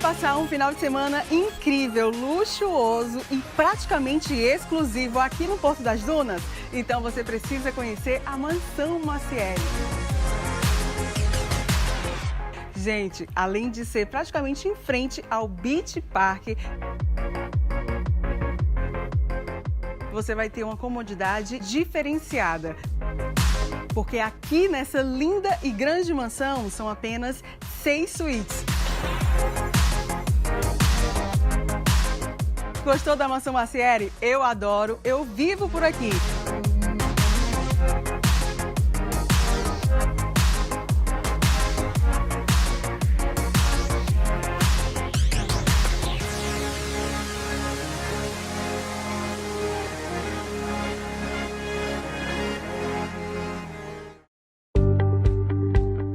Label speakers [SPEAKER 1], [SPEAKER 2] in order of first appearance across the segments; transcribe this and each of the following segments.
[SPEAKER 1] passar um final de semana incrível, luxuoso e praticamente exclusivo aqui no Porto das Dunas? Então você precisa conhecer a Mansão Maciel. Gente, além de ser praticamente em frente ao Beach Park, você vai ter uma comodidade diferenciada. Porque aqui nessa linda e grande mansão são apenas 6 suítes. Gostou da Mansão Maciel? Eu adoro, eu vivo por aqui.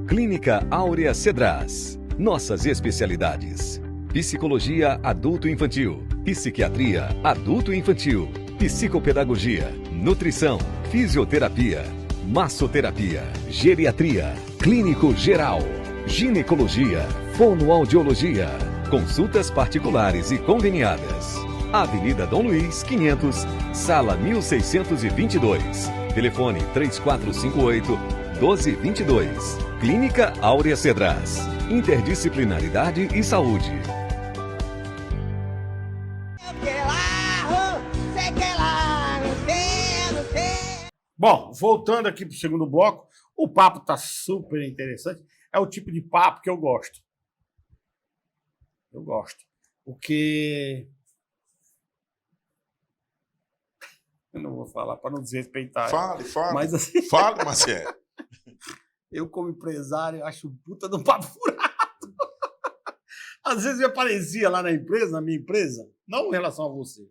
[SPEAKER 2] Clínica Áurea Cedras. Nossas especialidades: psicologia adulto-infantil, psiquiatria adulto-infantil, psicopedagogia, nutrição, fisioterapia, massoterapia, geriatria, clínico geral, ginecologia, fonoaudiologia, consultas particulares e conveniadas. Avenida Dom Luiz, 500, sala 1622. Telefone 3458-1222. Clínica Áurea Cedras. Interdisciplinaridade e saúde.
[SPEAKER 3] Bom, voltando aqui para o segundo bloco, o papo está super interessante. É o tipo de papo que eu gosto. Eu gosto. Porque... eu não vou falar para não desrespeitar.
[SPEAKER 4] Fale.
[SPEAKER 3] Mas, assim...
[SPEAKER 4] Fale, Maciel.
[SPEAKER 3] Eu, como empresário, acho puta do papo furado. Às vezes me aparecia lá na empresa, na minha empresa, não em relação a você,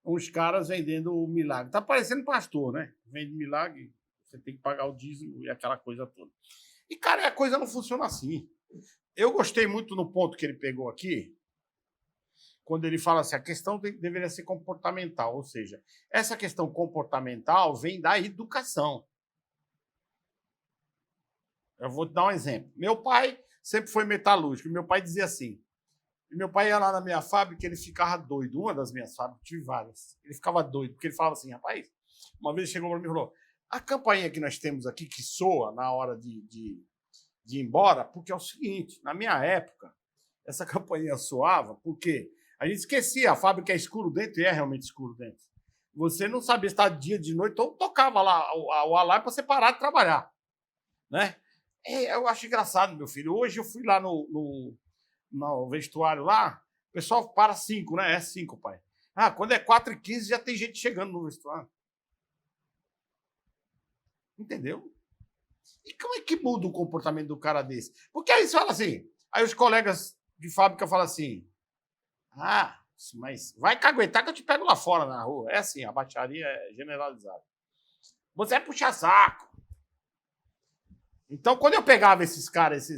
[SPEAKER 3] uns caras vendendo o milagre. Tá parecendo pastor, né? Vende milagre, você tem que pagar o dízimo e aquela coisa toda. E, cara, a coisa não funciona assim. Eu gostei muito no ponto que ele pegou aqui, quando ele fala assim, a questão deveria ser comportamental, ou seja, essa questão comportamental vem da educação. Eu vou te dar um exemplo. Meu pai sempre foi metalúrgico. Meu pai dizia assim, meu pai ia lá na minha fábrica, ele ficava doido. Uma das minhas fábricas, tive várias. Ele ficava doido, porque ele falava assim, rapaz, uma vez ele chegou para mim e falou, a campainha que nós temos aqui, que soa na hora de ir embora, porque é o seguinte, na minha época, essa campainha soava, porque a gente esquecia, a fábrica é escuro dentro, e é realmente escuro dentro. Você não sabia se estava dia de noite, então tocava lá o alarme para você parar de trabalhar, né? Eu acho engraçado, meu filho. Hoje eu fui lá no vestuário lá, o pessoal para 5, né? É 5, pai. Ah, quando é 4h15 já tem gente chegando no vestuário. Entendeu? E como é que muda o comportamento do cara desse? Porque aí você fala assim, aí os colegas de fábrica falam assim, ah, mas vai caguetar que eu te pego lá fora na rua. É assim, a baixaria é generalizada. Você é puxar saco. Então, quando eu pegava esses caras,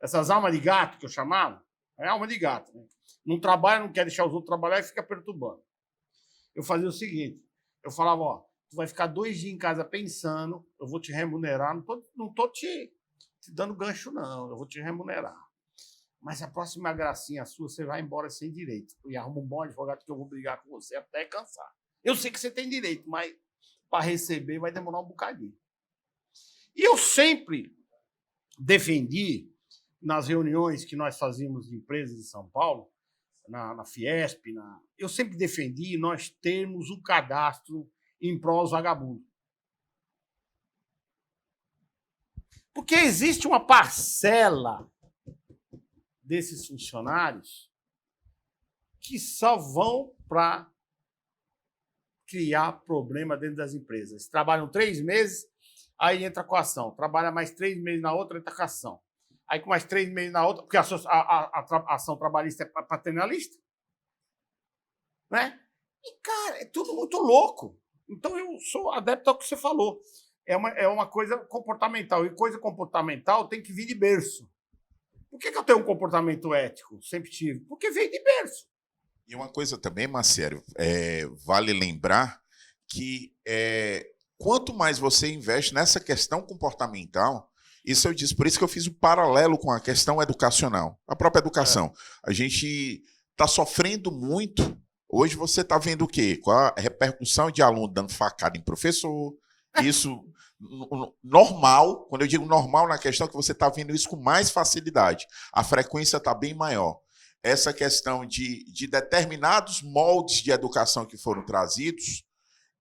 [SPEAKER 3] essas almas de gato que eu chamava, é alma de gato, né? Não trabalha, não quer deixar os outros trabalhar e fica perturbando. Eu fazia o seguinte, eu falava, ó, tu vai ficar 2 dias em casa pensando, eu vou te remunerar, não tô te dando gancho, não, eu vou te remunerar. Mas a próxima gracinha sua, você vai embora sem direito. E arruma um bom advogado que eu vou brigar com você até cansar. Eu sei que você tem direito, mas para receber vai demorar um bocadinho. E eu sempre defendi, nas reuniões que nós fazíamos de empresas de São Paulo, na Fiesp, eu sempre defendi nós termos um cadastro em prol aos vagabundos. Porque existe uma parcela desses funcionários que só vão para criar problema dentro das empresas. Trabalham 3 meses, aí entra com a ação. Trabalha mais 3 meses na outra, entra com a ação. Aí com mais 3 meses na outra, porque a ação trabalhista é paternalista. Né? E, cara, é tudo muito louco. Então eu sou adepto ao que você falou. É uma coisa comportamental. E coisa comportamental tem que vir de berço. Por que eu tenho um comportamento ético? Sempre tive. Porque veio de berço.
[SPEAKER 4] E uma coisa também, Marcelo, vale lembrar que quanto mais você investe nessa questão comportamental, Isso eu disse, por isso que eu fiz o paralelo com a questão educacional, a própria educação. A gente está sofrendo muito. Hoje você está vendo o quê? Com a repercussão de aluno dando facada em professor, isso normal, quando eu digo normal na questão, que você está vendo isso com mais facilidade. A frequência está bem maior. Essa questão de determinados moldes de educação que foram trazidos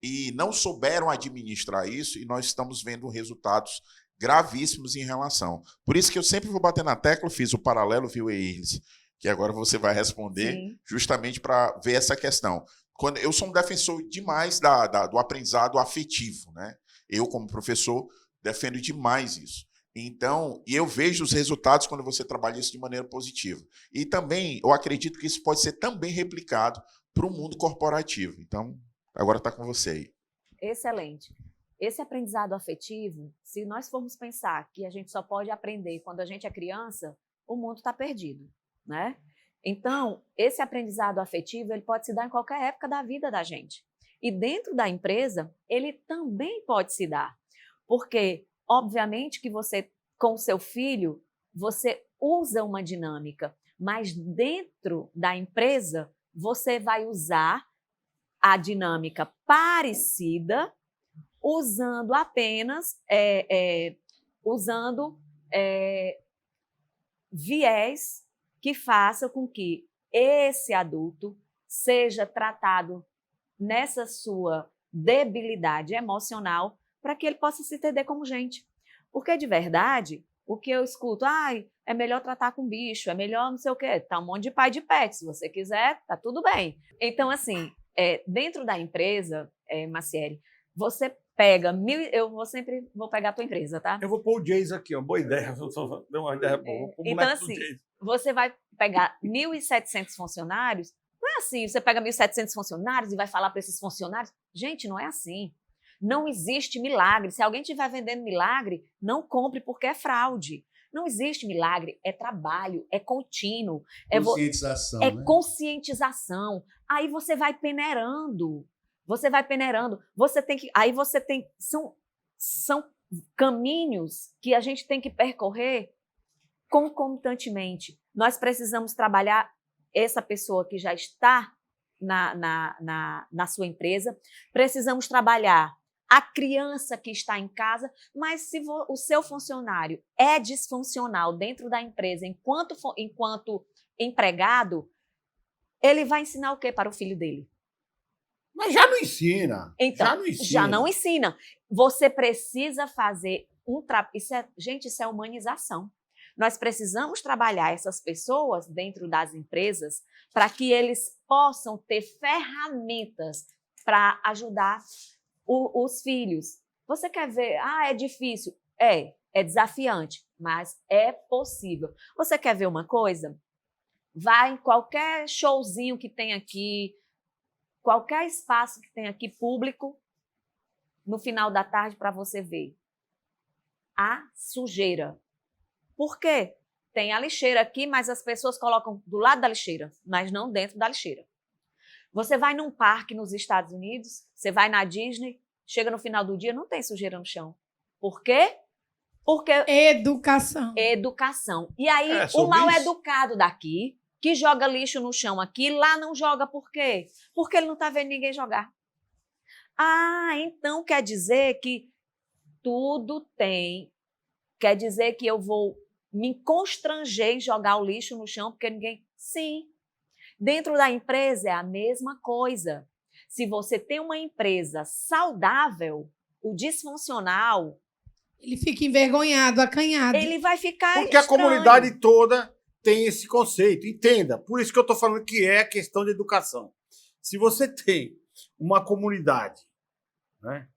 [SPEAKER 4] e não souberam administrar isso, e nós estamos vendo resultados gravíssimos em relação. Por isso que eu sempre vou bater na tecla, fiz o paralelo, viu, Eilis? Que agora você vai responder. Sim. Justamente para ver essa questão. Quando eu sou um defensor demais do aprendizado afetivo, né? Eu, como professor, defendo demais isso. Então, e eu vejo os resultados quando você trabalha isso de maneira positiva. E também, eu acredito que isso pode ser também replicado para o mundo corporativo. Então, agora está com você aí.
[SPEAKER 5] Excelente. Esse aprendizado afetivo, se nós formos pensar que a gente só pode aprender quando a gente é criança, o mundo está perdido, né? Então, esse aprendizado afetivo, ele pode se dar em qualquer época da vida da gente. E dentro da empresa, ele também pode se dar. Porque, obviamente, que você, com o seu filho, você usa uma dinâmica, mas dentro da empresa, você vai usar a dinâmica parecida, usando apenas, viés que faça com que esse adulto seja tratado nessa sua debilidade emocional para que ele possa se entender como gente. Porque, de verdade, o que eu escuto, é melhor tratar com bicho, é melhor não sei o quê, tá um monte de pai de pet, se você quiser, tá tudo bem. Então, assim, dentro da empresa, Macieri, você pega eu sempre vou pegar a tua empresa, tá?
[SPEAKER 3] Eu vou pôr o Jays aqui, ó, boa ideia, deu uma ideia boa.
[SPEAKER 5] Então, assim, você vai pegar 1.700 funcionários, não é assim, você pega 1.700 funcionários e vai falar para esses funcionários, gente, não é assim. Não existe milagre. Se alguém estiver vendendo milagre, não compre porque é fraude. Não existe milagre, é trabalho, é contínuo.
[SPEAKER 6] Conscientização,
[SPEAKER 5] né? Conscientização. Aí você vai peneirando. São caminhos que a gente tem que percorrer concomitantemente. Nós precisamos trabalhar essa pessoa que já está na sua empresa, precisamos trabalhar a criança que está em casa, mas se o seu funcionário é disfuncional dentro da empresa enquanto empregado, ele vai ensinar o quê para o filho dele?
[SPEAKER 3] Mas já não ensina.
[SPEAKER 5] Então, já não ensina. Você precisa fazer gente, isso é humanização. Nós precisamos trabalhar essas pessoas dentro das empresas para que eles possam ter ferramentas para ajudar os filhos. Você quer ver? É difícil. É desafiante, mas é possível. Você quer ver uma coisa? Vai em qualquer showzinho que tem aqui, qualquer espaço que tem aqui público, no final da tarde para você ver. A sujeira. Por quê? Tem a lixeira aqui, mas as pessoas colocam do lado da lixeira, mas não dentro da lixeira. Você vai num parque nos Estados Unidos, você vai na Disney, chega no final do dia, não tem sujeira no chão. Por quê? Porque...
[SPEAKER 7] Educação.
[SPEAKER 5] E aí, o mal educado daqui, que joga lixo no chão aqui, lá não joga por quê? Porque ele não está vendo ninguém jogar. Então quer dizer que tudo tem. Quer dizer que eu vou me constranger em jogar o lixo no chão porque ninguém... Sim. Dentro da empresa é a mesma coisa. Se você tem uma empresa saudável, o disfuncional...
[SPEAKER 7] Ele fica envergonhado, acanhado.
[SPEAKER 5] Ele vai ficar
[SPEAKER 3] Porque
[SPEAKER 5] estranho.
[SPEAKER 3] a comunidade toda tem esse conceito, entenda. Por isso que eu estou falando que é questão de educação. Se você tem uma comunidade, né,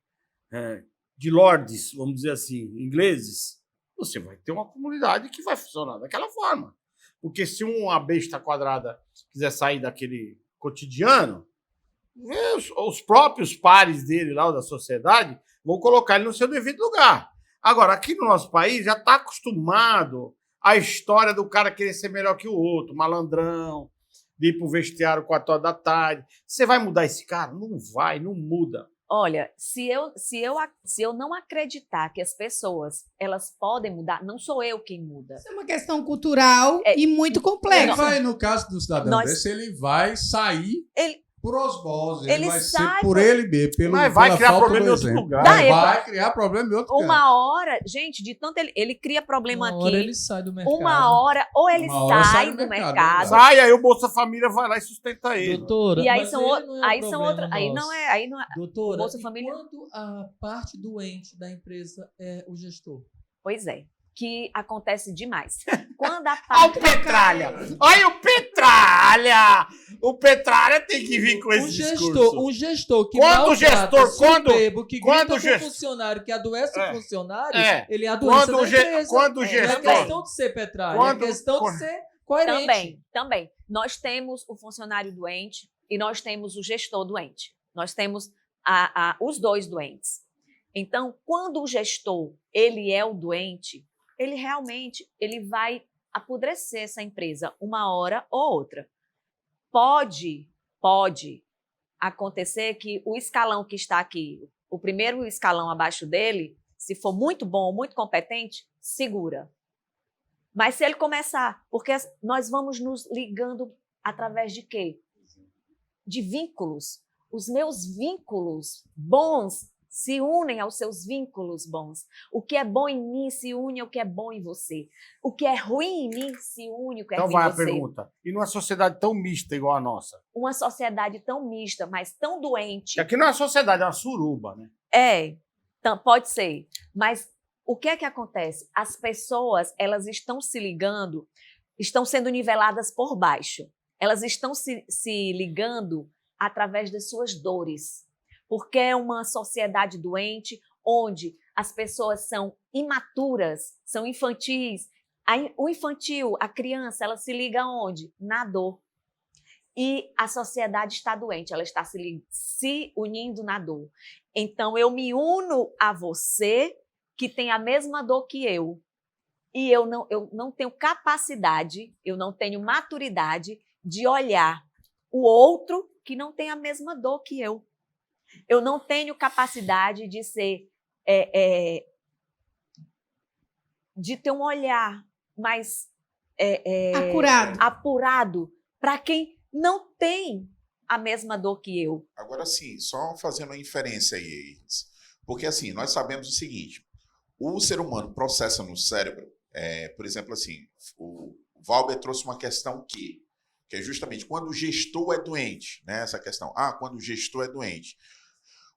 [SPEAKER 3] de lords, vamos dizer assim, ingleses, você vai ter uma comunidade que vai funcionar daquela forma. Porque se uma besta quadrada quiser sair daquele cotidiano, os próprios pares dele lá, da sociedade, vão colocar ele no seu devido lugar. Agora, aqui no nosso país, já está acostumado a história do cara querer ser melhor que o outro, malandrão, de ir para o vestiário 4 horas da tarde. Você vai mudar esse cara? Não vai, não muda.
[SPEAKER 5] Olha, se eu não acreditar que as pessoas elas podem mudar, não sou eu quem muda.
[SPEAKER 7] Isso é uma questão cultural
[SPEAKER 5] É,
[SPEAKER 7] e muito
[SPEAKER 6] Ele
[SPEAKER 7] complexa.
[SPEAKER 6] vai, no caso do cidadão
[SPEAKER 5] Nós-
[SPEAKER 6] desse, ele vai sair
[SPEAKER 5] Ele-
[SPEAKER 6] por osmose.
[SPEAKER 5] ele
[SPEAKER 6] Ele vai
[SPEAKER 5] sai
[SPEAKER 6] ser por
[SPEAKER 5] por-
[SPEAKER 6] ele mesmo.
[SPEAKER 3] Mas vai
[SPEAKER 6] pela
[SPEAKER 3] criar
[SPEAKER 6] falta
[SPEAKER 3] problema
[SPEAKER 6] do
[SPEAKER 3] em outro
[SPEAKER 6] exemplo.
[SPEAKER 3] lugar.
[SPEAKER 5] Dá,
[SPEAKER 6] Vai criar problema em outro canto.
[SPEAKER 5] Uma hora, gente, de tanto ele cria problema
[SPEAKER 8] Uma hora
[SPEAKER 5] aqui.
[SPEAKER 8] ele sai do mercado.
[SPEAKER 5] Uma hora, ou ele
[SPEAKER 6] Uma hora
[SPEAKER 5] sai do mercado.
[SPEAKER 3] Sai, aí o Bolsa Família vai lá e sustenta ele.
[SPEAKER 8] Doutora,
[SPEAKER 5] E aí
[SPEAKER 8] mas
[SPEAKER 5] são
[SPEAKER 8] ele
[SPEAKER 5] outros.
[SPEAKER 8] não é
[SPEAKER 5] Aí
[SPEAKER 8] o
[SPEAKER 5] são
[SPEAKER 8] problema
[SPEAKER 5] outros. Aí
[SPEAKER 8] nosso.
[SPEAKER 5] não é.
[SPEAKER 8] Doutora,
[SPEAKER 5] Bolsa
[SPEAKER 8] e
[SPEAKER 5] Família-
[SPEAKER 8] quando a parte doente da empresa é o gestor?
[SPEAKER 5] Pois é. Que acontece demais. Quando a
[SPEAKER 3] Olha o
[SPEAKER 5] parte.
[SPEAKER 3] Petralha! Olha o Petralha! O Petralha tem que vir com esse discurso.
[SPEAKER 8] Um gestor que
[SPEAKER 3] Quando o
[SPEAKER 8] maltrata
[SPEAKER 3] gestor- quando-
[SPEAKER 8] soberbo, que
[SPEAKER 3] quando
[SPEAKER 8] grita
[SPEAKER 3] o
[SPEAKER 8] com
[SPEAKER 3] gestor-
[SPEAKER 8] o funcionário, que adoece
[SPEAKER 3] É.
[SPEAKER 8] o funcionário,
[SPEAKER 3] É.
[SPEAKER 8] ele adoece
[SPEAKER 3] Quando
[SPEAKER 8] a
[SPEAKER 3] o ge-
[SPEAKER 8] empresa.
[SPEAKER 3] quando o
[SPEAKER 8] Não é
[SPEAKER 3] gestor-
[SPEAKER 8] questão de ser petralha,
[SPEAKER 3] Quando-
[SPEAKER 8] é questão
[SPEAKER 3] quando-
[SPEAKER 8] de ser coerente.
[SPEAKER 5] Também. Nós temos o funcionário doente e nós temos o gestor doente. Nós temos os dois doentes. Então, quando o gestor ele é o doente, ele realmente vai apodrecer essa empresa uma hora ou outra. Pode acontecer que o escalão que está aqui, o primeiro escalão abaixo dele, se for muito bom, muito competente, segura. Mas se ele começar, porque nós vamos nos ligando através de quê? De vínculos. Os meus vínculos bons se unem aos seus vínculos bons. O que é bom em mim se une ao que é bom em você. O que é ruim em mim se une ao que é
[SPEAKER 3] Então
[SPEAKER 5] ruim
[SPEAKER 3] vai
[SPEAKER 5] em
[SPEAKER 3] a
[SPEAKER 5] você.
[SPEAKER 3] pergunta. E numa sociedade tão mista igual a nossa?
[SPEAKER 5] Uma sociedade tão mista, mas tão doente.
[SPEAKER 3] Que aqui não é uma sociedade, é uma suruba, né?
[SPEAKER 5] Pode ser. Mas o que é que acontece? As pessoas, elas estão se ligando, estão sendo niveladas por baixo. Elas estão se ligando através das suas dores. Porque é uma sociedade doente, onde as pessoas são imaturas, são infantis. O infantil, a criança, ela se liga aonde? Na dor. E a sociedade está doente, ela está se unindo na dor. Então, eu me uno a você que tem a mesma dor que eu. E eu não tenho capacidade, eu não tenho maturidade de olhar o outro que não tem a mesma dor que eu. Eu não tenho capacidade de ser, de ter um olhar mais apurado para quem não tem a mesma dor que eu.
[SPEAKER 4] Agora sim, só fazendo uma inferência aí, Iris. Porque assim, nós sabemos o seguinte, o ser humano processa no cérebro, por exemplo assim, o Valber trouxe uma questão que é justamente quando o gestor é doente, né? Essa questão, quando o gestor é doente.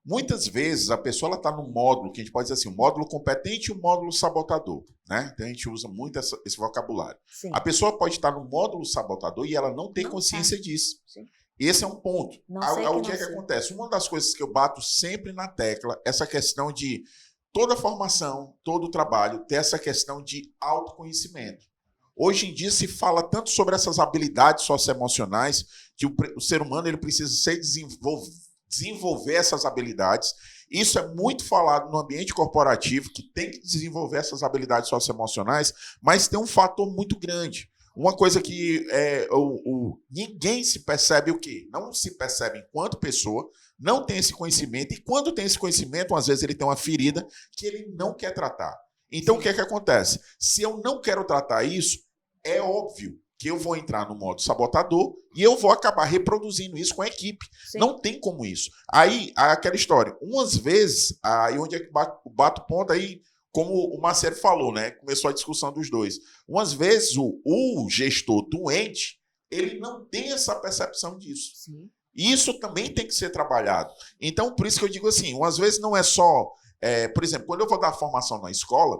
[SPEAKER 4] Muitas vezes a pessoa está no módulo, que a gente pode dizer assim, o módulo competente e o módulo sabotador, né? Então a gente usa muito esse vocabulário.
[SPEAKER 5] Sim.
[SPEAKER 4] A pessoa pode estar no módulo sabotador e ela não tem
[SPEAKER 5] Não
[SPEAKER 4] consciência disso.
[SPEAKER 5] Sim.
[SPEAKER 4] Esse é um ponto.
[SPEAKER 5] Não sei
[SPEAKER 4] O
[SPEAKER 5] que
[SPEAKER 4] que é
[SPEAKER 5] não
[SPEAKER 4] que
[SPEAKER 5] sei.
[SPEAKER 4] acontece? Uma das coisas que eu bato sempre na tecla, essa questão de toda formação, todo trabalho, ter essa questão de autoconhecimento. Hoje em dia se fala tanto sobre essas habilidades socioemocionais que o ser humano ele precisa desenvolver essas habilidades. Isso é muito falado no ambiente corporativo, que tem que desenvolver essas habilidades socioemocionais, mas tem um fator muito grande. Uma coisa que ninguém se percebe o quê? Não se percebe enquanto pessoa, não tem esse conhecimento, e quando tem esse conhecimento, às vezes ele tem uma ferida que ele não quer tratar. Então, o que é que acontece? Se eu não quero tratar isso, é óbvio que eu vou entrar no modo sabotador e eu vou acabar reproduzindo isso com a equipe.
[SPEAKER 5] Sim.
[SPEAKER 4] Não tem como isso. Aí, aquela história. Umas vezes, aí onde é que bato ponto aí, como o Marcelo falou, né? Começou a discussão dos dois. Umas vezes, o gestor doente, ele não tem essa percepção disso.
[SPEAKER 5] Sim.
[SPEAKER 4] Isso também tem que ser trabalhado. Então, por isso que eu digo assim, umas vezes não é só... por exemplo, quando eu vou dar formação na escola,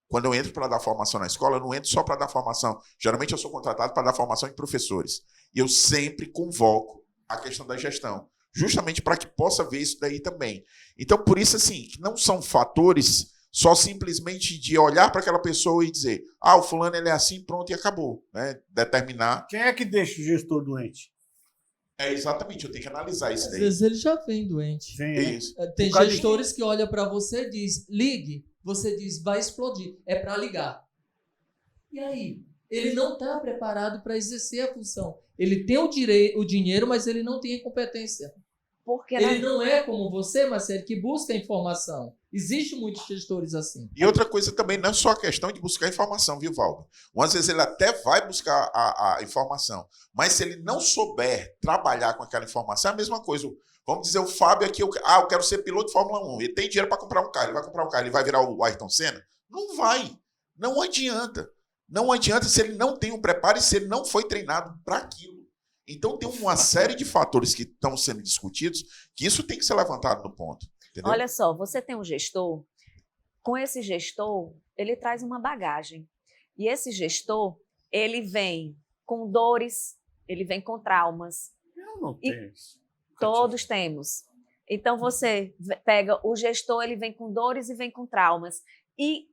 [SPEAKER 4] quando eu entro para dar formação na escola, eu não entro só para dar formação. Geralmente eu sou contratado para dar formação em professores. E eu sempre convoco a questão da gestão, justamente para que possa ver isso daí também. Então, por isso, assim, que não são fatores só simplesmente de olhar para aquela pessoa e dizer, o fulano ele é assim, pronto, e acabou. Né? Determinar.
[SPEAKER 3] Quem é que deixa o gestor doente?
[SPEAKER 4] Exatamente, eu tenho que analisar isso
[SPEAKER 8] Às
[SPEAKER 4] daí.
[SPEAKER 8] vezes ele já vem doente.
[SPEAKER 3] Sim,
[SPEAKER 4] É isso.
[SPEAKER 8] Tem
[SPEAKER 3] Por causa de
[SPEAKER 8] gestores que olham para você e diz, ligue. Você diz, vai explodir. É para ligar. E aí? Ele não está preparado para exercer a função. Ele tem o dinheiro, mas ele não tem a competência.
[SPEAKER 5] Porque
[SPEAKER 8] Ele não é como você, Marcelo, que busca informação. Existem muitos gestores assim.
[SPEAKER 4] E outra coisa também, não é só a questão de buscar informação, viu, Valdo? Às vezes ele até vai buscar a informação, mas se ele não souber trabalhar com aquela informação, é a mesma coisa. Vamos dizer, o Fábio aqui, eu quero ser piloto de Fórmula 1. Ele tem dinheiro para comprar um carro, ele vai comprar um carro, ele vai virar o Ayrton Senna? Não vai. Não adianta. Não adianta se ele não tem um preparo e se ele não foi treinado para aquilo. Então tem uma série de fatores que estão sendo discutidos que isso tem que ser levantado no ponto. Entendeu?
[SPEAKER 5] Olha só, você tem um gestor, com esse gestor, ele traz uma bagagem. E esse gestor, ele vem com dores, ele vem com traumas.
[SPEAKER 3] Eu não tenho isso.
[SPEAKER 5] Todos temos. Então, você pega o gestor, ele vem com dores e vem com traumas. E,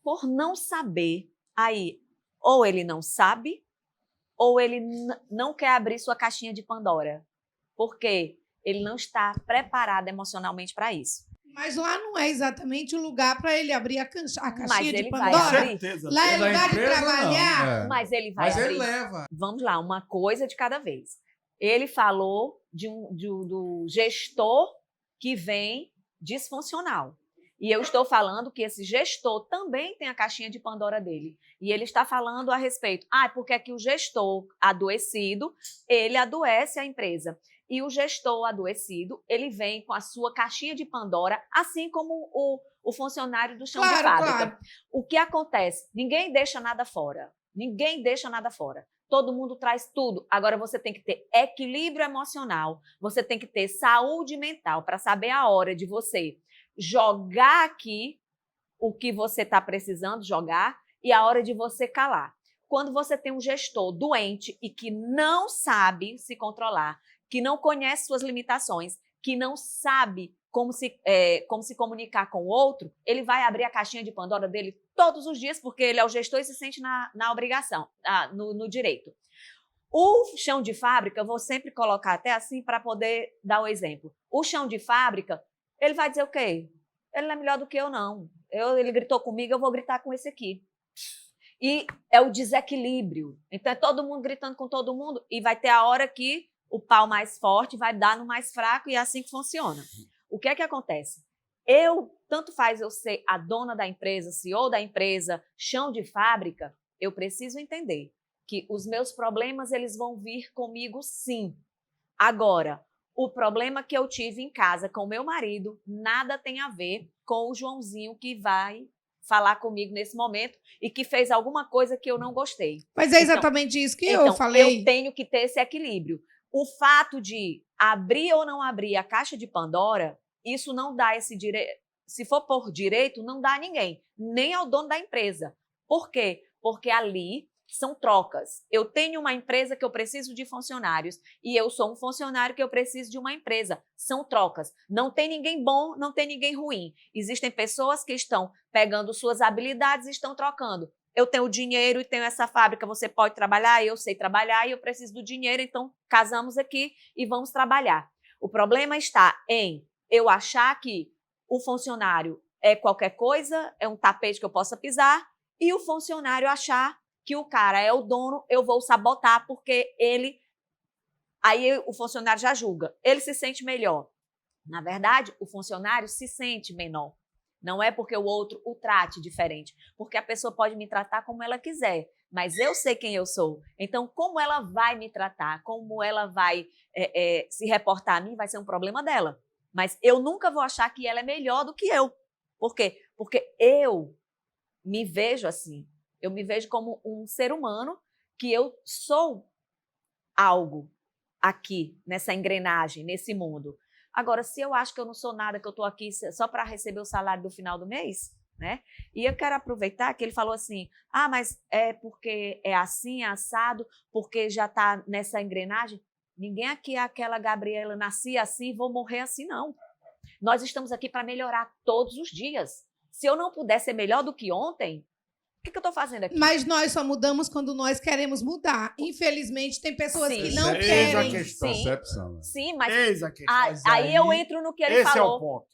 [SPEAKER 5] por não saber, aí, ou ele não sabe, ou ele não quer abrir sua caixinha de Pandora. Por quê? Ele não está preparado emocionalmente para isso.
[SPEAKER 7] Mas lá não é exatamente o lugar para ele abrir a caixinha
[SPEAKER 5] Mas
[SPEAKER 7] de
[SPEAKER 5] ele vai
[SPEAKER 7] Pandora.
[SPEAKER 5] abrir.
[SPEAKER 3] Certeza.
[SPEAKER 7] Lá é
[SPEAKER 6] Da
[SPEAKER 7] lugar de
[SPEAKER 6] empresa,
[SPEAKER 7] trabalhar.
[SPEAKER 6] não, é.
[SPEAKER 5] Mas ele vai
[SPEAKER 6] Mas
[SPEAKER 5] abrir.
[SPEAKER 6] ele leva.
[SPEAKER 5] Vamos lá, uma coisa de cada vez. Ele falou do gestor que vem disfuncional. E eu estou falando que esse gestor também tem a caixinha de Pandora dele. E ele está falando a respeito. Porque aqui o gestor adoecido, ele adoece a empresa. E o gestor adoecido, ele vem com a sua caixinha de Pandora, assim como o funcionário do chão de fábrica.
[SPEAKER 7] Claro.
[SPEAKER 5] O que acontece? Ninguém deixa nada fora. Ninguém deixa nada fora. Todo mundo traz tudo. Agora você tem que ter equilíbrio emocional, você tem que ter saúde mental para saber a hora de você jogar aqui o que você está precisando jogar e a hora de você calar. Quando você tem um gestor doente e que não sabe se controlar, que não conhece suas limitações, que não sabe como se comunicar com o outro, ele vai abrir a caixinha de Pandora dele todos os dias, porque ele é o gestor e se sente na obrigação, no direito. O chão de fábrica, vou sempre colocar até assim para poder dar o exemplo. O chão de fábrica, ele vai dizer o quê? Ele não é melhor do que eu, não. Ele gritou comigo, eu vou gritar com esse aqui. E é o desequilíbrio. Então é todo mundo gritando com todo mundo e vai ter a hora que o pau mais forte vai dar no mais fraco e é assim que funciona. O que é que acontece? Tanto faz eu ser a dona da empresa, CEO da empresa, chão de fábrica, eu preciso entender que os meus problemas, eles vão vir comigo sim. Agora, o problema que eu tive em casa com o meu marido, nada tem a ver com o Joãozinho que vai falar comigo nesse momento e que fez alguma coisa que eu não gostei.
[SPEAKER 7] Mas é exatamente isso que eu falei.
[SPEAKER 5] Eu tenho que ter esse equilíbrio. O fato de abrir ou não abrir a caixa de Pandora, isso não dá esse direito. Se for por direito, não dá a ninguém, nem ao dono da empresa. Por quê? Porque ali são trocas. Eu tenho uma empresa que eu preciso de funcionários e eu sou um funcionário que eu preciso de uma empresa. São trocas. Não tem ninguém bom, não tem ninguém ruim. Existem pessoas que estão pegando suas habilidades e estão trocando. Eu tenho dinheiro e tenho essa fábrica, você pode trabalhar, eu sei trabalhar e eu preciso do dinheiro, então casamos aqui e vamos trabalhar. O problema está em eu achar que o funcionário é qualquer coisa, é um tapete que eu possa pisar, e o funcionário achar que o cara é o dono, eu vou sabotar porque ele... Aí o funcionário já julga, ele se sente melhor. Na verdade, o funcionário se sente menor. Não é porque o outro o trate diferente, porque a pessoa pode me tratar como ela quiser, mas eu sei quem eu sou. Então, como ela vai me tratar, como ela vai se reportar a mim, vai ser um problema dela. Mas eu nunca vou achar que ela é melhor do que eu. Por quê? Porque eu me vejo assim. Eu me vejo como um ser humano que eu sou algo aqui, nessa engrenagem, nesse mundo. Agora, se eu acho que eu não sou nada, que eu estou aqui só para receber o salário do final do mês, né? E eu quero aproveitar que ele falou assim, mas é porque é assim, é assado, porque já está nessa engrenagem. Ninguém aqui é aquela Gabriela, nasci assim, vou morrer assim, não. Nós estamos aqui para melhorar todos os dias. Se eu não puder ser melhor do que ontem, O que eu estou fazendo aqui?
[SPEAKER 7] Mas nós só mudamos quando nós queremos mudar. Infelizmente, tem pessoas
[SPEAKER 5] Sim.
[SPEAKER 7] que não
[SPEAKER 3] Eis a
[SPEAKER 7] querem.
[SPEAKER 3] questão.
[SPEAKER 5] Sim.
[SPEAKER 6] Percepção. Né?
[SPEAKER 5] Sim, mas
[SPEAKER 3] Eis a questão.
[SPEAKER 5] aí eu entro no que ele
[SPEAKER 3] Esse é o
[SPEAKER 5] falou.
[SPEAKER 3] ponto.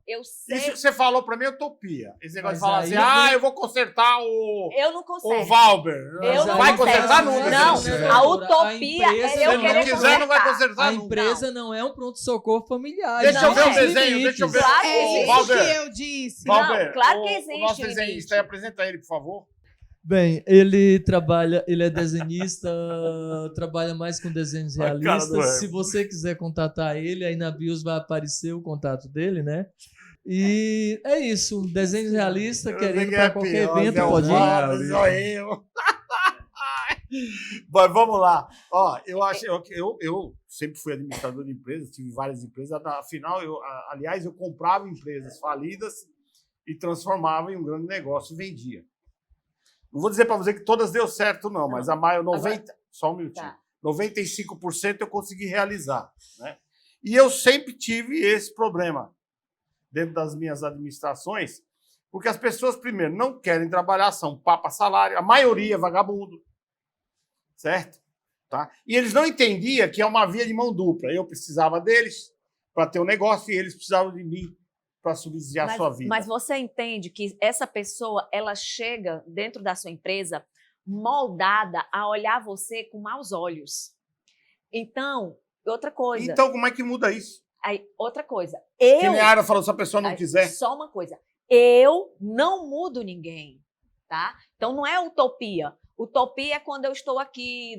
[SPEAKER 5] Eu sei.
[SPEAKER 3] Isso que você falou pra mim é utopia. Esse negócio de
[SPEAKER 8] Mas
[SPEAKER 3] falar
[SPEAKER 8] aí
[SPEAKER 3] assim,
[SPEAKER 8] vem-
[SPEAKER 3] eu vou consertar
[SPEAKER 5] Eu não
[SPEAKER 3] o
[SPEAKER 5] consigo.
[SPEAKER 3] Valber.
[SPEAKER 5] Eu não
[SPEAKER 3] Vai
[SPEAKER 5] consigo.
[SPEAKER 3] consertar nunca.
[SPEAKER 5] Não,
[SPEAKER 3] se
[SPEAKER 5] a utopia
[SPEAKER 8] A empresa,
[SPEAKER 5] é
[SPEAKER 3] Se
[SPEAKER 5] eu
[SPEAKER 3] ele não
[SPEAKER 5] querer
[SPEAKER 3] quiser, não vai
[SPEAKER 5] consertar.
[SPEAKER 3] consertar
[SPEAKER 8] A
[SPEAKER 3] nunca.
[SPEAKER 8] empresa não é um pronto-socorro familiar.
[SPEAKER 3] Deixa
[SPEAKER 5] Não
[SPEAKER 3] eu ver o
[SPEAKER 5] é.
[SPEAKER 3] desenho, deixa eu ver.
[SPEAKER 5] Claro que
[SPEAKER 7] É
[SPEAKER 3] Ô,
[SPEAKER 7] isso
[SPEAKER 3] Valber,
[SPEAKER 7] que eu disse.
[SPEAKER 5] Não,
[SPEAKER 3] Valber,
[SPEAKER 5] claro que
[SPEAKER 3] o
[SPEAKER 5] existe
[SPEAKER 3] nosso
[SPEAKER 5] limite.
[SPEAKER 3] desenhista aí, apresenta ele, por favor.
[SPEAKER 8] Bem, ele trabalha, ele é desenhista, trabalha mais com desenhos
[SPEAKER 3] A cara do
[SPEAKER 8] realistas.
[SPEAKER 3] Hermes.
[SPEAKER 8] Se você quiser contatar ele, aí na bios vai aparecer o contato dele, né? E é isso, desenhos realistas, querendo para qualquer evento, pode ir.
[SPEAKER 3] ir. Só eu. Mas vamos lá. Ó, eu sempre fui administrador de empresas, tive várias empresas. Afinal, aliás, eu comprava empresas falidas e transformava em um grande negócio e vendia. Não vou dizer para você que todas deu certo, não, mas a maior, 90%, só um minutinho,
[SPEAKER 5] Tá.
[SPEAKER 3] 95% eu consegui realizar. Né? E eu sempre tive esse problema dentro das minhas administrações, porque as pessoas, primeiro, não querem trabalhar, são papa-salário, a maioria é vagabundo, certo? Tá? E eles não entendiam que é uma via de mão dupla. Eu precisava deles para ter um negócio e eles precisavam de mim para subsidiar a sua vida.
[SPEAKER 5] Mas você entende que essa pessoa, ela chega dentro da sua empresa moldada a olhar você com maus olhos. Então, outra coisa.
[SPEAKER 3] Então, como é que muda isso?
[SPEAKER 5] Aí, outra coisa.
[SPEAKER 3] Que nem a Ara falou, se a pessoa não
[SPEAKER 5] Aí,
[SPEAKER 3] quiser.
[SPEAKER 5] Só uma coisa. Eu não mudo ninguém, tá? Então, não é utopia. Utopia é quando eu estou aqui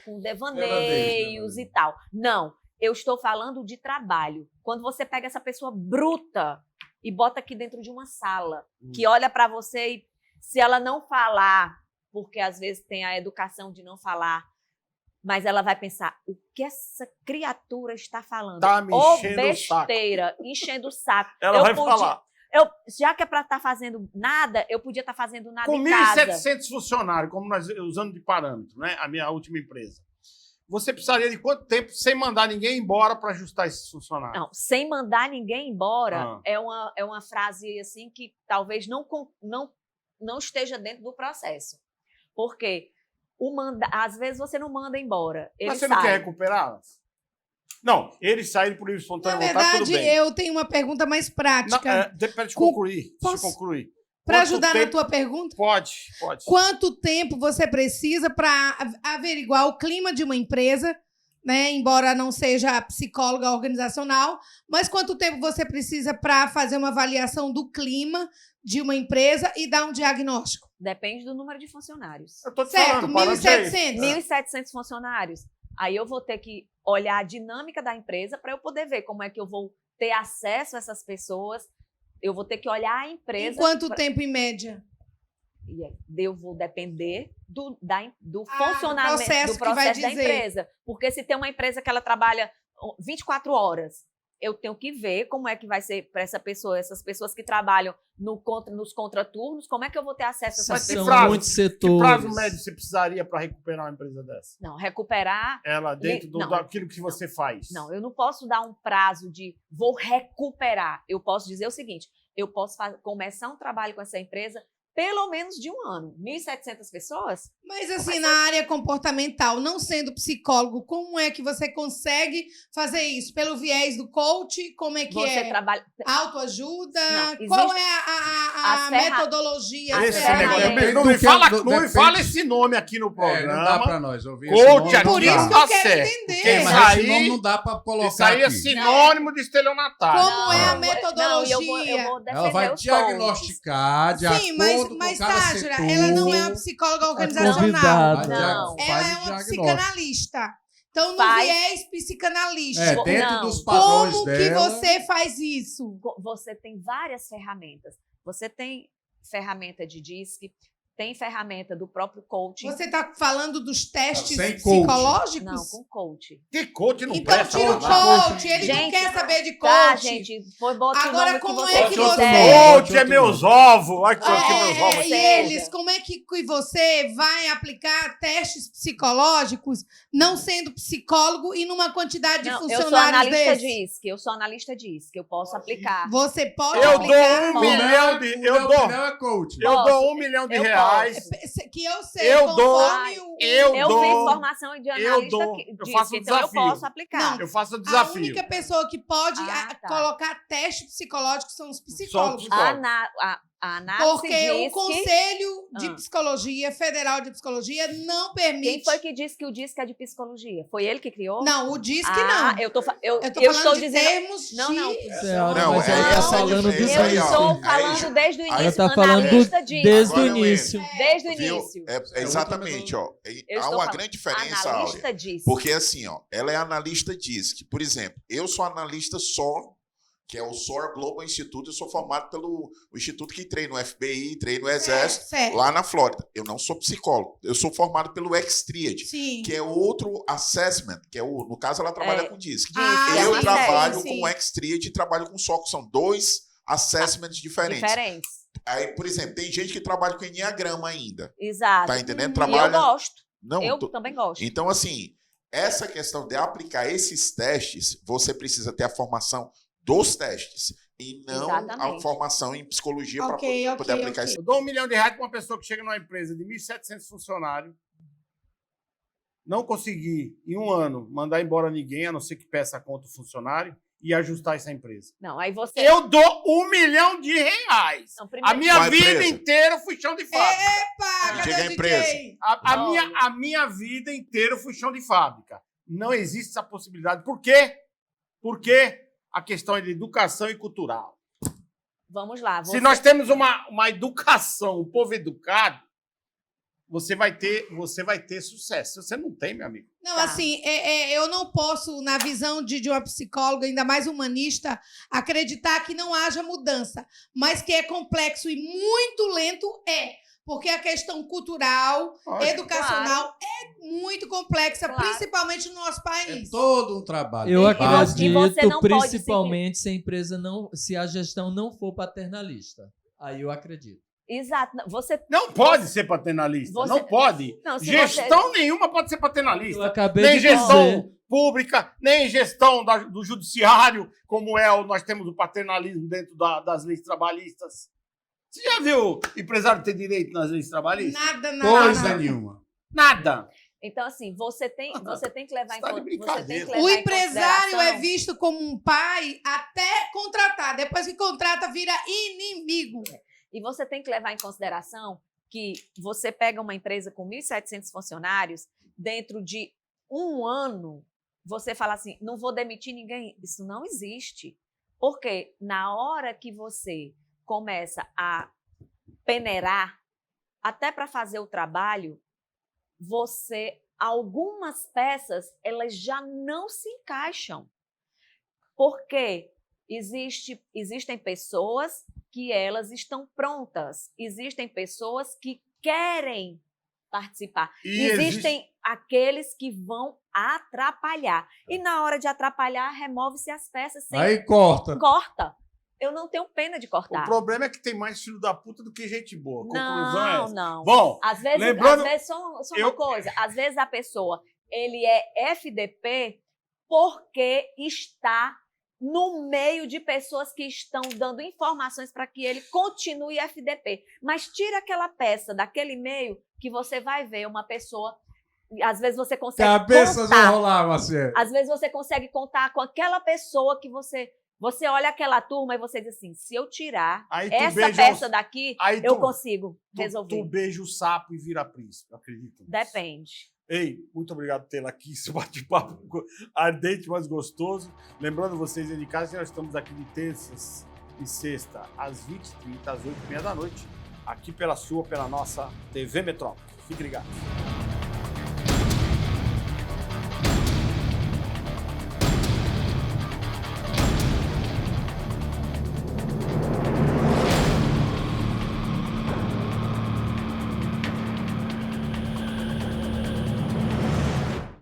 [SPEAKER 5] com devaneios e tal. Não. Eu estou falando de trabalho. Quando você pega essa pessoa bruta e bota aqui dentro de uma sala, que olha para você e se ela não falar, porque às vezes tem a educação de não falar, mas ela vai pensar, o que essa criatura está falando?
[SPEAKER 3] Tá me
[SPEAKER 5] Ô,
[SPEAKER 3] enchendo o saco.
[SPEAKER 5] besteira, enchendo o saco.
[SPEAKER 3] Ela vai falar.
[SPEAKER 5] Já que é para estar fazendo nada, eu podia estar fazendo nada
[SPEAKER 3] Com
[SPEAKER 5] em casa.
[SPEAKER 3] 1.700 funcionários, como nós usando de parâmetro, né? A minha última empresa. Você precisaria de quanto tempo sem mandar ninguém embora para ajustar esses funcionários?
[SPEAKER 5] Não, sem mandar ninguém embora
[SPEAKER 3] Ah.
[SPEAKER 5] é uma frase assim que talvez não esteja dentro do processo. Porque às vezes você não manda embora. Ele
[SPEAKER 3] Mas você
[SPEAKER 5] sai.
[SPEAKER 3] não quer recuperá-las? Não, eles saíram por livre
[SPEAKER 7] Na
[SPEAKER 3] espontânea vontade, tudo
[SPEAKER 7] verdade,
[SPEAKER 3] bem.
[SPEAKER 7] eu tenho uma pergunta mais prática.
[SPEAKER 3] Depende de
[SPEAKER 7] Com-
[SPEAKER 3] concluir. Deixa eu
[SPEAKER 7] Posso-
[SPEAKER 3] concluir.
[SPEAKER 7] Para
[SPEAKER 3] Quanto
[SPEAKER 7] ajudar na
[SPEAKER 3] tempo-
[SPEAKER 7] tua pergunta,
[SPEAKER 3] Pode.
[SPEAKER 7] quanto tempo você precisa para averiguar o clima de uma empresa, né? Embora não seja psicóloga organizacional, mas quanto tempo você precisa para fazer uma avaliação do clima de uma empresa e dar um diagnóstico?
[SPEAKER 5] Depende do número de funcionários.
[SPEAKER 3] Eu tô te
[SPEAKER 7] Certo,
[SPEAKER 3] falando, parâmetro é esse.
[SPEAKER 7] 1.700.
[SPEAKER 5] 1.700 funcionários. Aí eu vou ter que olhar a dinâmica da empresa para eu poder ver como é que eu vou ter acesso a essas pessoas. Eu vou ter que olhar a empresa.
[SPEAKER 7] Em quanto tempo, em média?
[SPEAKER 5] E aí, eu vou depender do
[SPEAKER 7] Ah,
[SPEAKER 5] funcionamento,
[SPEAKER 7] do processo
[SPEAKER 5] do
[SPEAKER 7] que vai
[SPEAKER 5] processo da
[SPEAKER 7] dizer.
[SPEAKER 5] empresa. Porque se tem uma empresa que ela trabalha 24 horas, eu tenho que ver como é que vai ser para essas pessoas que trabalham nos contraturnos, como é que eu vou ter acesso a essas
[SPEAKER 3] Mas que
[SPEAKER 5] pessoas.
[SPEAKER 8] São
[SPEAKER 3] prazo-
[SPEAKER 8] muitos
[SPEAKER 3] Que
[SPEAKER 8] setores.
[SPEAKER 3] prazo médio você precisaria para recuperar uma empresa dessa?
[SPEAKER 5] Não, recuperar.
[SPEAKER 3] Ela dentro
[SPEAKER 5] Não.
[SPEAKER 3] daquilo que você faz.
[SPEAKER 5] Não, eu não posso dar um prazo de vou recuperar. Eu posso dizer o seguinte: eu posso começar um trabalho com essa empresa pelo menos de um ano. 1.700 pessoas?
[SPEAKER 7] Mas assim, na área comportamental, não sendo psicólogo, como é que você consegue fazer isso? Pelo viés do coach? Como é que
[SPEAKER 5] Você
[SPEAKER 7] é?
[SPEAKER 5] trabalha.
[SPEAKER 7] Autoajuda?
[SPEAKER 5] Não, existe-
[SPEAKER 7] Qual é a
[SPEAKER 5] As ferra-
[SPEAKER 7] metodologia?
[SPEAKER 5] as
[SPEAKER 3] Esse
[SPEAKER 5] ferramentas-
[SPEAKER 3] negócio.
[SPEAKER 6] Depende
[SPEAKER 3] Não me
[SPEAKER 6] do que-
[SPEAKER 3] fala,
[SPEAKER 6] do-
[SPEAKER 3] não me
[SPEAKER 6] depende-
[SPEAKER 3] fala esse nome aqui no
[SPEAKER 6] Não dá
[SPEAKER 3] programa.
[SPEAKER 6] pra nós ouvir
[SPEAKER 3] Coach
[SPEAKER 6] esse nome,
[SPEAKER 3] aqui
[SPEAKER 6] não
[SPEAKER 7] Por isso
[SPEAKER 6] dá.
[SPEAKER 7] que eu
[SPEAKER 3] tá
[SPEAKER 7] quero
[SPEAKER 3] certo.
[SPEAKER 7] entender.
[SPEAKER 3] Porque
[SPEAKER 6] Mas
[SPEAKER 3] isso
[SPEAKER 6] esse nome
[SPEAKER 3] aí,
[SPEAKER 6] não dá pra colocar
[SPEAKER 3] isso aí é
[SPEAKER 6] aqui.
[SPEAKER 3] sinônimo de estelionatário.
[SPEAKER 7] Como é a
[SPEAKER 5] Não,
[SPEAKER 7] metodologia?
[SPEAKER 5] eu vou defender
[SPEAKER 6] Ela vai
[SPEAKER 5] os
[SPEAKER 6] diagnosticar de
[SPEAKER 7] Sim, mas
[SPEAKER 6] acordo com cada
[SPEAKER 7] Tágera,
[SPEAKER 6] setor.
[SPEAKER 7] ela não é uma psicóloga organizacional.
[SPEAKER 8] convidada.
[SPEAKER 5] Não.
[SPEAKER 7] Ela
[SPEAKER 6] Faz
[SPEAKER 7] é
[SPEAKER 6] o
[SPEAKER 7] uma
[SPEAKER 6] diagnóstico.
[SPEAKER 7] psicanalista. Então, no
[SPEAKER 5] Faz-
[SPEAKER 7] viés psicanalista.
[SPEAKER 6] É,
[SPEAKER 5] Não.
[SPEAKER 6] dentro dos padrões
[SPEAKER 7] Como que
[SPEAKER 6] dela.
[SPEAKER 7] você faz isso?
[SPEAKER 5] Você tem várias ferramentas. Você tem ferramenta de DISC, tem ferramenta do próprio coaching.
[SPEAKER 7] Você está falando dos testes
[SPEAKER 6] Sem coach.
[SPEAKER 7] psicológicos?
[SPEAKER 5] Não, com coach.
[SPEAKER 3] Que coach não
[SPEAKER 7] Então
[SPEAKER 3] presta.
[SPEAKER 7] tira o
[SPEAKER 3] nada.
[SPEAKER 7] coach, ele não
[SPEAKER 5] Gente,
[SPEAKER 7] quer saber de coach.
[SPEAKER 5] Tá, gente, bota
[SPEAKER 7] Agora,
[SPEAKER 5] o nome
[SPEAKER 7] como
[SPEAKER 5] que
[SPEAKER 7] é
[SPEAKER 5] você
[SPEAKER 7] que
[SPEAKER 5] quiser.
[SPEAKER 3] Coach é meus ovos. Aqui, aqui meus ovos.
[SPEAKER 7] E
[SPEAKER 5] seja.
[SPEAKER 7] eles, como é que você vai aplicar testes psicológicos não sendo psicólogo e numa quantidade de
[SPEAKER 5] Não, eu sou
[SPEAKER 7] funcionários
[SPEAKER 5] analista
[SPEAKER 7] desses?
[SPEAKER 5] DISC, eu sou analista DISC, eu posso aplicar.
[SPEAKER 7] Você pode
[SPEAKER 3] Eu
[SPEAKER 7] aplicar?
[SPEAKER 3] dou 1 milhão de...
[SPEAKER 6] O
[SPEAKER 3] Eu
[SPEAKER 6] Léo
[SPEAKER 3] dou...
[SPEAKER 6] Pinel é coach.
[SPEAKER 3] Eu
[SPEAKER 5] Posso.
[SPEAKER 3] dou 1 milhão de
[SPEAKER 5] Eu
[SPEAKER 3] reais reais.
[SPEAKER 7] Que eu sei,
[SPEAKER 3] Eu dou-
[SPEAKER 7] conforme
[SPEAKER 5] Eu
[SPEAKER 3] dou-
[SPEAKER 5] fiz formação de analista
[SPEAKER 3] dou-
[SPEAKER 5] que
[SPEAKER 3] eu
[SPEAKER 5] disso,
[SPEAKER 3] faço um
[SPEAKER 5] então eu
[SPEAKER 3] desafio.
[SPEAKER 5] posso aplicar.
[SPEAKER 3] Eu faço o
[SPEAKER 7] A
[SPEAKER 3] desafio.
[SPEAKER 7] única pessoa que pode
[SPEAKER 5] Ah, tá.
[SPEAKER 7] colocar teste psicológico são os psicólogos.
[SPEAKER 3] psicólogos.
[SPEAKER 5] A análise
[SPEAKER 7] Porque o
[SPEAKER 5] diz que...
[SPEAKER 7] Conselho de
[SPEAKER 5] Ah.
[SPEAKER 7] Psicologia, Federal de Psicologia, não permite.
[SPEAKER 5] Quem foi que disse que o DISC é de psicologia? Foi ele que criou?
[SPEAKER 7] Não, o DISC
[SPEAKER 5] Ah,
[SPEAKER 7] não.
[SPEAKER 5] eu tô
[SPEAKER 7] Eu tô
[SPEAKER 5] eu
[SPEAKER 7] falando
[SPEAKER 5] estou
[SPEAKER 7] de
[SPEAKER 5] dizendo...
[SPEAKER 7] termos
[SPEAKER 5] Não,
[SPEAKER 7] de...
[SPEAKER 5] não.
[SPEAKER 4] Não,
[SPEAKER 8] mas
[SPEAKER 4] é
[SPEAKER 8] ela tá
[SPEAKER 4] essa a
[SPEAKER 8] falando
[SPEAKER 4] diferença
[SPEAKER 5] Eu
[SPEAKER 4] aí, ó.
[SPEAKER 5] estou
[SPEAKER 4] Aí,
[SPEAKER 5] falando desde o
[SPEAKER 8] Ela
[SPEAKER 5] início.
[SPEAKER 8] tá falando
[SPEAKER 5] Analista diz.
[SPEAKER 8] desde o
[SPEAKER 4] Agora eu
[SPEAKER 8] início.
[SPEAKER 5] Desde o
[SPEAKER 4] Viu?
[SPEAKER 5] início.
[SPEAKER 4] Exatamente, ó.
[SPEAKER 5] Eu
[SPEAKER 4] Há
[SPEAKER 5] estou
[SPEAKER 4] uma
[SPEAKER 5] falando,
[SPEAKER 4] grande diferença, Áurea.
[SPEAKER 5] Analista diz.
[SPEAKER 4] Porque assim, ó, ela é analista DISC. Por exemplo, eu sou analista SOR, que é o SOR Global Institute. Eu sou formado pelo o instituto que treina no FBI, treina no Exército,
[SPEAKER 7] certo.
[SPEAKER 4] lá na Flórida. Eu não sou psicólogo. Eu sou formado pelo X-Triad,
[SPEAKER 7] Sim.
[SPEAKER 4] que é outro assessment, que é no caso ela trabalha com DISC.
[SPEAKER 7] Ah,
[SPEAKER 4] Eu
[SPEAKER 5] sim,
[SPEAKER 4] trabalho
[SPEAKER 7] sim.
[SPEAKER 4] com o X-Triad e trabalho com SOR, que são dois assessments diferentes.
[SPEAKER 5] Diferentes.
[SPEAKER 4] Aí, por exemplo, tem gente que trabalha com Enneagrama ainda.
[SPEAKER 5] Exato.
[SPEAKER 4] Tá entendendo?
[SPEAKER 5] E eu
[SPEAKER 4] Trabalha.
[SPEAKER 5] gosto.
[SPEAKER 4] Não,
[SPEAKER 5] Eu
[SPEAKER 4] tô-
[SPEAKER 5] também gosto.
[SPEAKER 4] Então, assim, essa questão de aplicar esses testes, você precisa ter a formação dos testes e não a
[SPEAKER 5] Exatamente.
[SPEAKER 4] formação em psicologia para
[SPEAKER 7] Ok,
[SPEAKER 4] poder
[SPEAKER 7] ok,
[SPEAKER 4] aplicar
[SPEAKER 7] ok.
[SPEAKER 4] isso.
[SPEAKER 3] Eu dou R$1 milhão para uma pessoa que chega numa empresa de 1.700 funcionários, não conseguir, em um ano, mandar embora ninguém, a não ser que peça a conta do funcionário, e ajustar essa empresa.
[SPEAKER 5] Não, aí você...
[SPEAKER 3] Eu dou R$1 milhão.
[SPEAKER 5] Não, primeiro-
[SPEAKER 3] A minha
[SPEAKER 4] Qual
[SPEAKER 3] vida
[SPEAKER 4] empresa?
[SPEAKER 3] inteira eu fui chão de fábrica.
[SPEAKER 7] Epa,
[SPEAKER 4] Diga
[SPEAKER 7] cadê
[SPEAKER 4] a
[SPEAKER 7] o
[SPEAKER 4] empresa.
[SPEAKER 7] DJ?
[SPEAKER 3] A minha vida inteira eu fui chão de fábrica. Não existe essa possibilidade. Por quê? Porque a questão é de educação e cultural.
[SPEAKER 5] Vamos lá.
[SPEAKER 3] Se nós temos uma educação, um povo educado, você vai ter sucesso. Você não tem, meu amigo.
[SPEAKER 7] Não,
[SPEAKER 5] Tá.
[SPEAKER 7] assim, eu não posso, na visão de uma psicóloga, ainda mais humanista, acreditar que não haja mudança. Mas que é complexo e muito lento, é. Porque a questão cultural,
[SPEAKER 3] Lógico.
[SPEAKER 7] educacional, é muito complexa,
[SPEAKER 5] Claro.
[SPEAKER 7] principalmente no nosso
[SPEAKER 6] É
[SPEAKER 7] país.
[SPEAKER 6] todo um trabalho.
[SPEAKER 8] Eu
[SPEAKER 5] E
[SPEAKER 8] acredito,
[SPEAKER 5] você não pode
[SPEAKER 8] principalmente se a empresa não, se a gestão não for paternalista. Aí eu acredito.
[SPEAKER 5] Exato. Você...
[SPEAKER 3] Não pode ser paternalista.
[SPEAKER 5] Você-
[SPEAKER 3] Não pode.
[SPEAKER 5] Não, se
[SPEAKER 3] Gestão nenhuma pode ser
[SPEAKER 8] Eu
[SPEAKER 3] paternalista.
[SPEAKER 8] acabei
[SPEAKER 3] Nem
[SPEAKER 8] de
[SPEAKER 3] gestão
[SPEAKER 8] dizer.
[SPEAKER 3] pública, nem gestão do judiciário, como nós temos o paternalismo dentro das leis trabalhistas. Você já viu empresário ter direito nas leis trabalhistas?
[SPEAKER 7] Nada, nada.
[SPEAKER 6] Coisa
[SPEAKER 7] nada.
[SPEAKER 6] nenhuma.
[SPEAKER 3] Nada.
[SPEAKER 5] Então, assim, você tem que levar em
[SPEAKER 3] Tá de
[SPEAKER 5] conta.
[SPEAKER 3] brincadeira.
[SPEAKER 7] O empresário é visto como um pai até contratar. Depois que contrata, vira inimigo.
[SPEAKER 5] E você tem que levar em consideração que você pega uma empresa com 1.700 funcionários, dentro de um ano, você fala assim, não vou demitir ninguém. Isso não existe. Porque na hora que você começa a peneirar, até para fazer o trabalho, algumas peças, elas já não se encaixam. Porque existem pessoas que elas estão prontas. Existem pessoas que querem participar.
[SPEAKER 3] E
[SPEAKER 5] Existem aqueles que vão atrapalhar. E na hora de atrapalhar, remove-se as peças sem
[SPEAKER 6] Aí corta.
[SPEAKER 5] corta. Eu não tenho pena de
[SPEAKER 3] O
[SPEAKER 5] cortar.
[SPEAKER 3] problema é que tem mais filho da puta do que gente boa. A conclusão é
[SPEAKER 5] Não,
[SPEAKER 3] essa.
[SPEAKER 5] não.
[SPEAKER 3] Bom,
[SPEAKER 5] Às vezes,
[SPEAKER 3] lembrando-
[SPEAKER 5] só
[SPEAKER 3] eu-
[SPEAKER 5] uma coisa, às vezes a pessoa, ele é FDP porque está no meio de pessoas que estão dando informações para que ele continue FDP. Mas tira aquela peça daquele meio que você vai ver uma pessoa, às vezes você consegue
[SPEAKER 6] Cabeças vão
[SPEAKER 5] contar,
[SPEAKER 6] rolar, Marcelo.
[SPEAKER 5] às vezes você consegue contar com aquela pessoa que você olha aquela turma e você diz assim, se eu tirar
[SPEAKER 3] aí tu
[SPEAKER 5] essa
[SPEAKER 3] beija
[SPEAKER 5] peça
[SPEAKER 3] os-
[SPEAKER 5] daqui,
[SPEAKER 3] aí
[SPEAKER 5] eu
[SPEAKER 3] tu-
[SPEAKER 5] consigo
[SPEAKER 3] tu
[SPEAKER 5] resolver.
[SPEAKER 3] beija o sapo e vira príncipe, acredito. nisso.
[SPEAKER 5] Depende.
[SPEAKER 3] Ei, muito obrigado por tê-la aqui, esse bate-papo ardente, mas gostoso. Lembrando vocês aí de casa que nós estamos aqui de terças e sexta, às 20h30, às 8h30 da noite, aqui pela nossa TV Metrópole. Fique ligado.